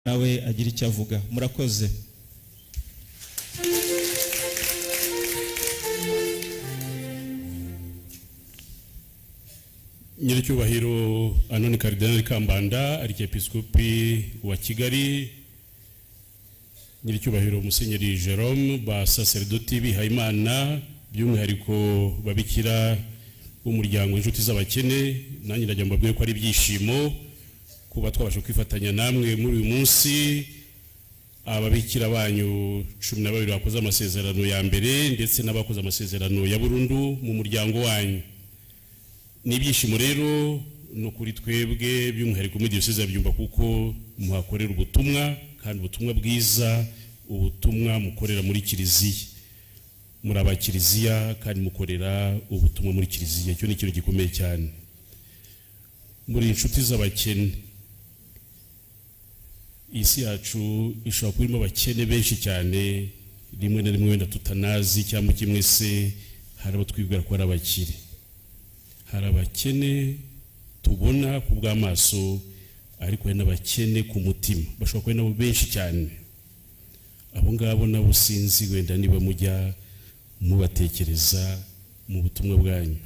nawe agira icyo avuga. Murakoze. Nyiricyubahiro Anoni Cardinal Kambanda Archiepiscopi wa Kigali, Nyiricyubahiro Musenyeri Jerome, ba sacerdoti bihayimana by'umwihariko babikira b'umuryango inshuti z'abakene, nanjye ndajya mbabwire ko ari ibyishimo kuba twabasha kwifatanya namwe muri uyu munsi. Ababikira banyu 12 bakoze amasezerano ya mbere ndetse n'abakoze amasezerano ya burundu mu muryango wanyu. Nibyishimo rero no kuri twebwe by'umwihariko muri diocese ya Byumba, kuko muhakorera ubutumwa kandi ubutumwa bwiza, ubutumwa mukorera muri kiliziya. Muri abakiliziya kandi mukorera ubutumwa muri kiliziya, cyo ni ikintu gikomeye cyane. Muri inshuti z'abakene, isi yacu ishobora kuba irimo abakene benshi cyane, rimwe na rimwe wenda tutanazi, cyangwa kimwe se hari abo twibwira ko ari abakire. Hari abakene tubona ku bw'amaso, ariko hari n'abakene ku mutima, bashobora kuba nabo benshi cyane. Abo ngabo nabo sinzi wenda niba mujya mubatekereza mu butumwa bwanyu.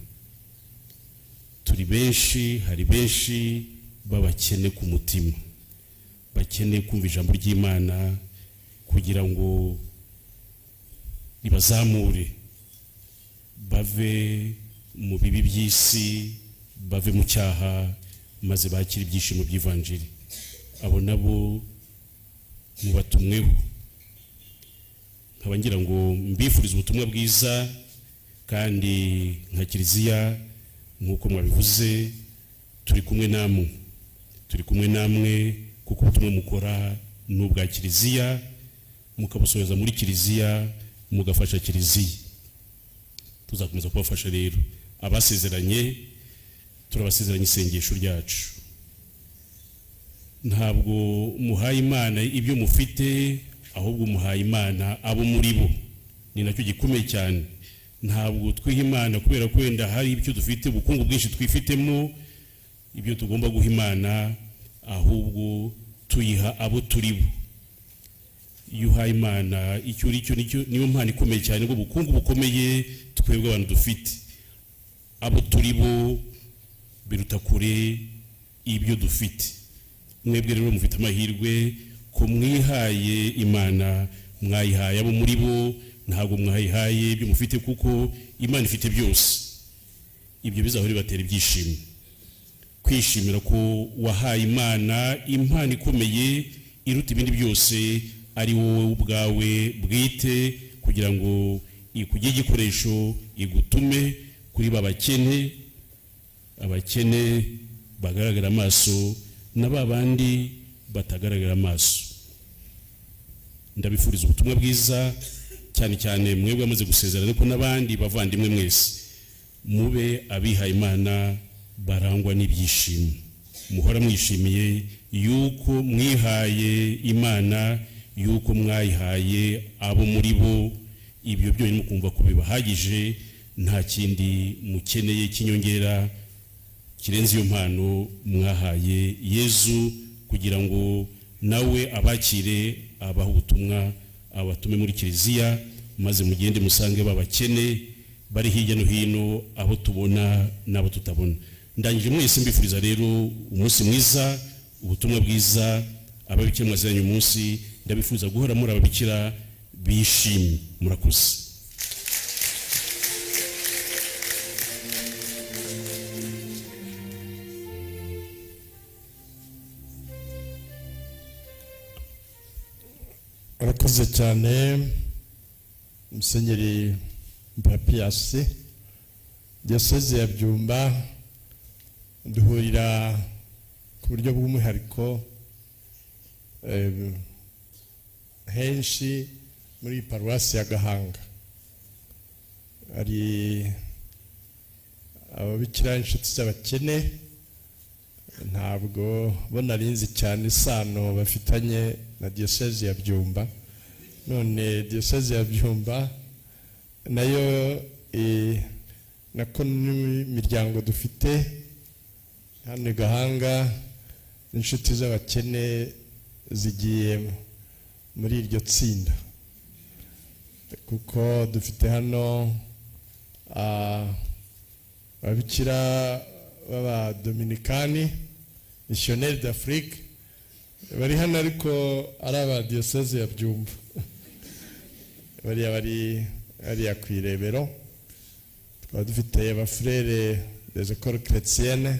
Turi benshi, hari benshi babakene ku mutima, bakene kumva ijambo ry'Imana kugira ngo ribazamure, bave mu bibi by'isi, bave mu cyaha, maze bakira ibyishimo by'ivanjiri. Abo nabo mubatumweho, nkaba ngira ngo mbifurize ubutumwa bwiza, kandi nka kiliziya nk'uko mwabivuze turi kumwe namwe, kuko ubutumwa mukora n'ubwa kiliziya, mukabusohoza muri kiliziya, mugafasha kiliziya. Tuzakomeza kubafasha rero. Abasezeranye turabasezeranye isengesho ryacu. Ntabwo muhaye Imana ibyo mufite, ahubwo muhaye Imana abo muri bo. Ni nacyo gikomeye cyane. Ntabwo twiha Imana kubera ko wenda hari ibyo dufite, ubukungu bwinshi twifitemo, ibyo tugomba guha Imana, ahubwo tuyiha abo turi bo. Iyo uhaye Imana icyo uri cyo, niyo mpano ikomeye cyane, ngo ubukungu bukomeye twebwe abantu dufite. Abo turi bo biruta kure ibyo dufite. Mwebwe rero mufite amahirwe ko mwihaye Imana, mwayihaye abo muri bo, ntabwo mwayihaye ibyo mufite, kuko Imana ifite byose. Ibyo bizahora bibatera ibyishimo, kwishimira ko wahaye Imana impano ikomeye iruta ibindi byose, ari wowe ubwawe bwite, kugira ngo ikujye igikoresho, igutume kuri babakene, abakene bagaragara amaso na babandi batagaragara amaso. Ndabifuriza ubutumwa bwiza, cyane cyane mwebwe amaze gusezerana, ko n'abandi bavandimwe mwese mube abihaye Imana barangwa n'ibyishimo. Muhora mwishimiye yuko mwihaye Imana, yuko mwayihaye abo muri bo. Ibyo byonyine mukumva ko bibahagije, nta kindi mukeneye kinyongera kirenze iyo mpano mwahaye Yezu, kugira ngo nawe abakire, abaha ubutumwa, abatume muri kiliziya, maze mugende musange babakene bari hirya no hino, abo tubona n'abo tutabona. Ndangije mwese mbifuriza rero umunsi mwiza, ubutumwa bwiza. Ababikira mwaziranye umunsi, ndabifuza guhora muri ababikira bishimye. Murakoze. Murakoze cyane Musenyeri Papias. Diocese ya Byumba duhurira ku buryo bw'umwihariko henshi muri paruwasi ya Gahanga. Ari ababikira inshuti z'abakene, ntabwo bonarinzi cyane isano bafitanye na diocese ya Byumba. None diocese ya Byumba nayo nako n'imiryango dufite hano Gahanga, inshuti z'abakene zigiye muri iryo tsinda, kuko dufite hano ababikira b'abadominikani missionnaire d'Afrique bari hano, ariko ari aba diocese ya Byumba bariya bari hariya ku Irebero. Tukaba dufite abafrere des écoles chrétiennes